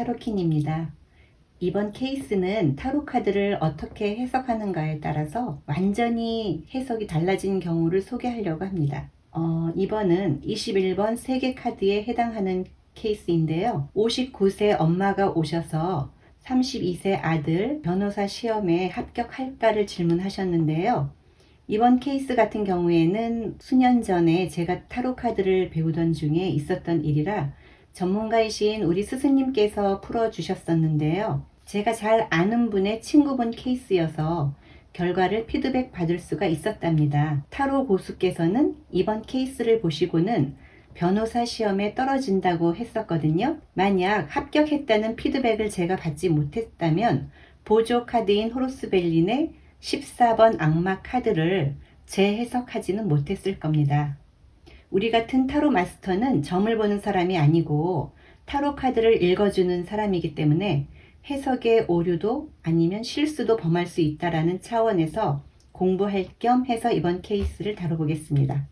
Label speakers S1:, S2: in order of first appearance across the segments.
S1: 타로킨입니다. 이번 케이스는 타로 카드를 어떻게 해석하는가에 따라서 완전히 해석이 달라진 경우를 소개하려고 합니다. 이번은 21번 3개 카드에 해당하는 케이스인데요. 59세 엄마가 오셔서 32세 아들 변호사 시험에 합격할까를 질문하셨는데요. 이번 케이스 같은 경우에는 수년 전에 제가 타로 카드를 배우던 중에 있었던 일이라 전문가이신 우리 스승님께서 풀어주셨었는데요. 제가 잘 아는 분의 친구분 케이스여서 결과를 피드백 받을 수가 있었답니다. 타로 고수께서는 이번 케이스를 보시고는 변호사 시험에 떨어진다고 했었거든요. 만약 합격했다는 피드백을 제가 받지 못했다면 보조 카드인 호루스벨린의 14번 악마 카드를 재해석하지는 못했을 겁니다. 우리 같은 타로 마스터는 점을 보는 사람이 아니고 타로 카드를 읽어주는 사람이기 때문에 해석의 오류도 아니면 실수도 범할 수 있다는 차원에서 공부할 겸 해서 이번 케이스를 다뤄보겠습니다.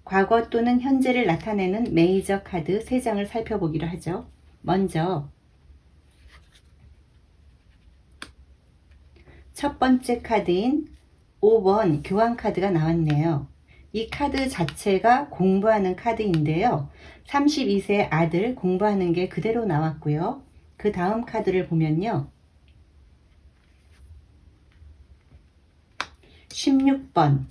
S1: 과거 또는 현재를 나타내는 메이저 카드 3장을 살펴보기로 하죠. 먼저 첫 번째 카드인 5번 교환 카드가 나왔네요. 이 카드 자체가 공부하는 카드인데요. 32세 아들 공부하는 게 그대로 나왔고요. 그 다음 카드를 보면요. 16번.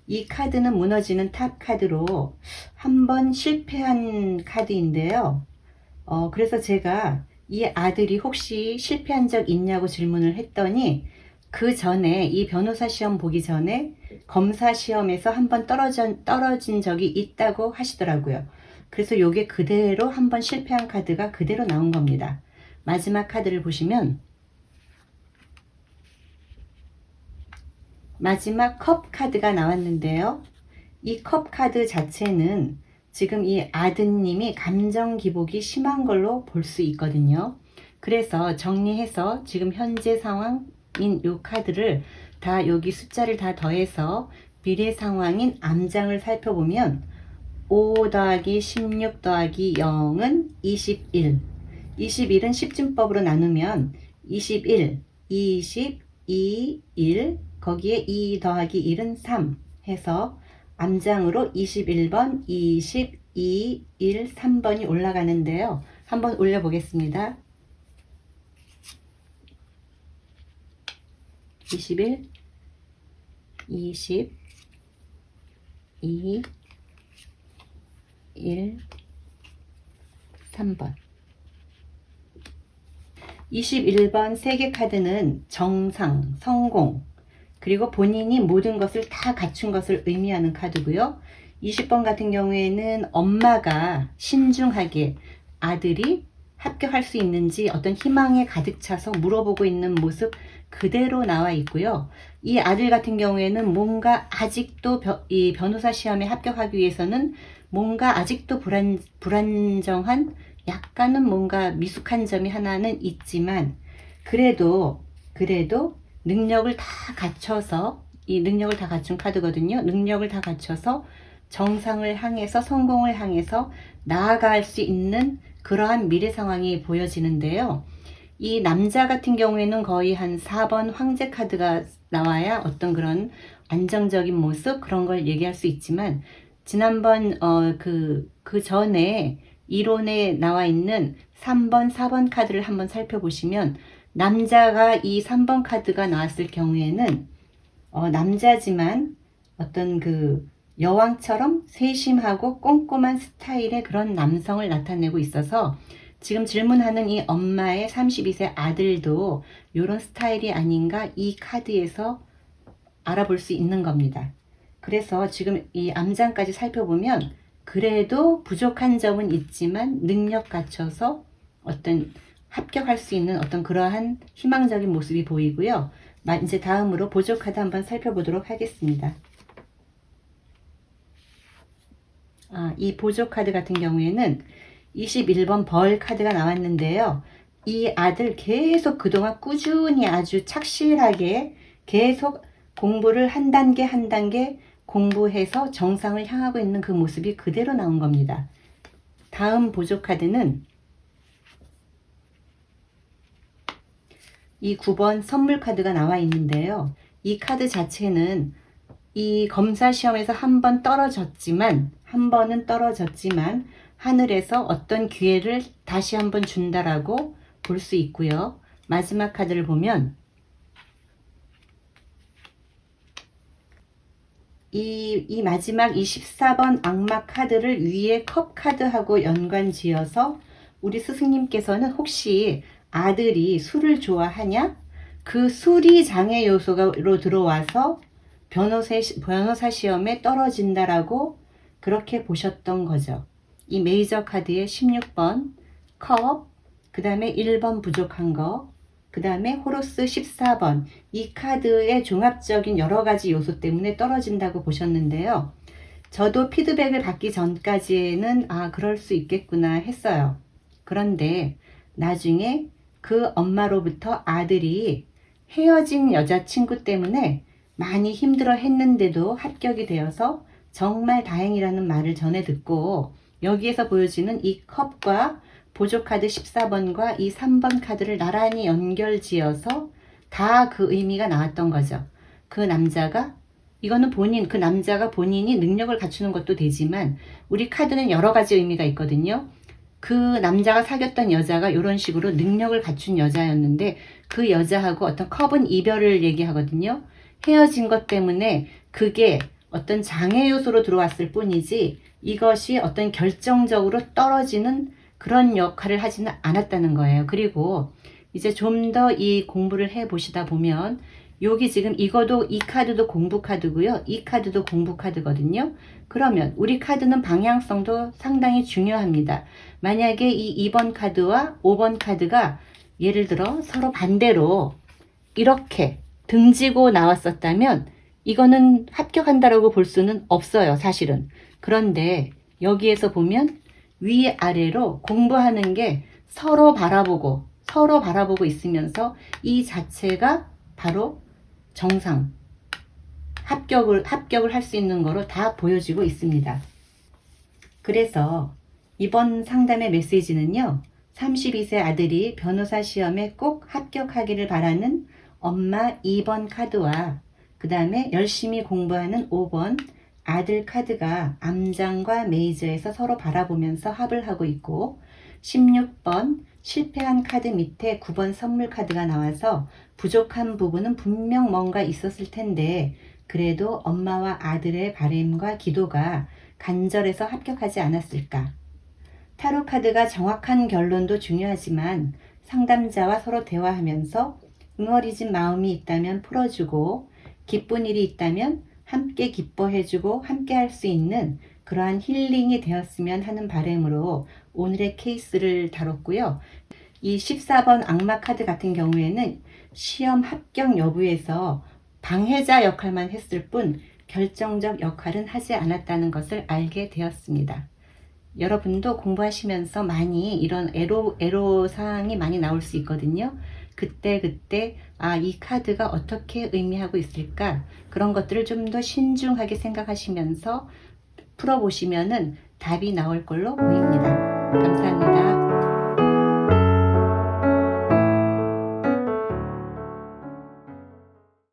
S1: 이 카드는 무너지는 탑 카드로 한번 실패한 카드인데요. 그래서 제가 이 아들이 혹시 실패한 적 있냐고 질문을 했더니 그 전에 이 변호사 시험 보기 전에 검사 시험에서 한번 떨어진 적이 있다고 하시더라고요. 그래서 요게 그대로 한번 실패한 카드가 그대로 나온 겁니다. 마지막 카드를 보시면 마지막 컵 카드가 나왔는데요. 이 컵 카드 자체는 지금 이 아드님이 감정 기복이 심한 걸로 볼 수 있거든요. 그래서 정리해서 지금 현재 상황인 이 카드를 다 여기 숫자를 다 더해서 미래 상황인 암장을 살펴보면 5 더하기 16 더하기 0은 21. 21은 10진법으로 나누면 21, 20, 2, 1 거기에 2 더하기 1은 3 해서 암장으로 21번, 22, 1, 3번이 올라가는데요. 한번 올려보겠습니다. 21, 20, 2, 1, 3번. 21번 3개 카드는 정상, 성공, 그리고 본인이 모든 것을 다 갖춘 것을 의미하는 카드고요. 20번 같은 경우에는 엄마가 신중하게 아들이 합격할 수 있는지 어떤 희망에 가득 차서 물어보고 있는 모습 그대로 나와 있고요. 이 아들 같은 경우에는 뭔가 아직도 이 변호사 시험에 합격하기 위해서는 뭔가 아직도 불안정한 약간은 뭔가 미숙한 점이 하나는 있지만 그래도 능력을 다 갖춰서 이 능력을 다 갖춘 카드거든요. 능력을 다 갖춰서 정상을 향해서 성공을 향해서 나아갈 수 있는 그러한 미래 상황이 보여지는데요. 이 남자 같은 경우에는 거의 한 4번 황제 카드가 나와야 어떤 그런 안정적인 모습 그런 걸 얘기할 수 있지만 지난번 그 전에 이론에 나와 있는 3번, 4번 카드를 한번 살펴보시면 남자가 이 3번 카드가 나왔을 경우에는 남자지만 어떤 그 여왕처럼 세심하고 꼼꼼한 스타일의 그런 남성을 나타내고 있어서 지금 질문하는 이 엄마의 32세 아들도 이런 스타일이 아닌가 이 카드에서 알아볼 수 있는 겁니다. 그래서 지금 이 암장까지 살펴보면 그래도 부족한 점은 있지만 능력 갖춰서 어떤 합격할 수 있는 어떤 그러한 희망적인 모습이 보이고요. 이제 다음으로 보조 카드 한번 살펴보도록 하겠습니다. 이 보조 카드 같은 경우에는 21번 벌 카드가 나왔는데요. 이 아들 계속 그동안 꾸준히 아주 착실하게 계속 공부를 한 단계 한 단계 공부해서 정상을 향하고 있는 그 모습이 그대로 나온 겁니다. 다음 보조 카드는 이 9번 선물 카드가 나와 있는데요. 이 카드 자체는 이 검사 시험에서 한 번은 떨어졌지만 하늘에서 어떤 기회를 다시 한번 준다라고 볼 수 있고요. 마지막 카드를 보면 이 마지막 24번 악마 카드를 위에 컵 카드하고 연관 지어서 우리 스승님께서는 혹시 아들이 술을 좋아하냐? 그 술이 장애 요소로 들어와서 변호사 시험에 떨어진다라고 그렇게 보셨던 거죠. 이 메이저 카드의 16번 컵, 그 다음에 1번 부족한 거, 그 다음에 호로스 14번, 이 카드의 종합적인 여러 가지 요소 때문에 떨어진다고 보셨는데요. 저도 피드백을 받기 전까지는 그럴 수 있겠구나 했어요. 그런데 나중에 그 엄마로부터 아들이 헤어진 여자친구 때문에 많이 힘들어 했는데도 합격이 되어서 정말 다행이라는 말을 전해 듣고, 여기에서 보여지는 이 컵과 보조카드 14번과 이 3번 카드를 나란히 연결지어서 다 그 의미가 나왔던 거죠. 그 남자가, 이거는 그 남자가 본인이 능력을 갖추는 것도 되지만 우리 카드는 여러 가지 의미가 있거든요. 그 남자가 사귀었던 여자가 이런 식으로 능력을 갖춘 여자였는데 그 여자하고 어떤 컵은 이별을 얘기하거든요. 헤어진 것 때문에 그게 어떤 장애 요소로 들어왔을 뿐이지 이것이 어떤 결정적으로 떨어지는 그런 역할을 하지는 않았다는 거예요. 그리고 이제 좀 더 이 공부를 해 보시다 보면 여기 지금 이것도 이 카드도 공부 카드고요. 이 카드도 공부 카드거든요. 그러면 우리 카드는 방향성도 상당히 중요합니다. 만약에 이 2번 카드와 5번 카드가 예를 들어 서로 반대로 이렇게 등지고 나왔었다면 이거는 합격한다라고 볼 수는 없어요, 사실은. 그런데 여기에서 보면 위아래로 공부하는 게 서로 바라보고 있으면서 이 자체가 바로 정상, 합격을 할 수 있는 거로 다 보여지고 있습니다. 그래서 이번 상담의 메시지는요, 32세 아들이 변호사 시험에 꼭 합격하기를 바라는 엄마 2번 카드와 그 다음에 열심히 공부하는 5번 아들 카드가 암장과 메이저에서 서로 바라보면서 합을 하고 있고, 16번 실패한 카드 밑에 9번 선물 카드가 나와서 부족한 부분은 분명 뭔가 있었을 텐데 그래도 엄마와 아들의 바람과 기도가 간절해서 합격하지 않았을까. 타로 카드가 정확한 결론도 중요하지만 상담자와 서로 대화하면서 응어리진 마음이 있다면 풀어주고 기쁜 일이 있다면 함께 기뻐해주고 함께 할 수 있는 그러한 힐링이 되었으면 하는 바람으로 오늘의 케이스를 다뤘고요. 이 14번 악마 카드 같은 경우에는 시험 합격 여부에서 방해자 역할만 했을 뿐 결정적 역할은 하지 않았다는 것을 알게 되었습니다. 여러분도 공부하시면서 많이 이런 애로사항이 많이 나올 수 있거든요. 그때 이 카드가 어떻게 의미하고 있을까, 그런 것들을 좀 더 신중하게 생각하시면서 풀어보시면은 답이 나올 걸로 보입니다. 감사합니다.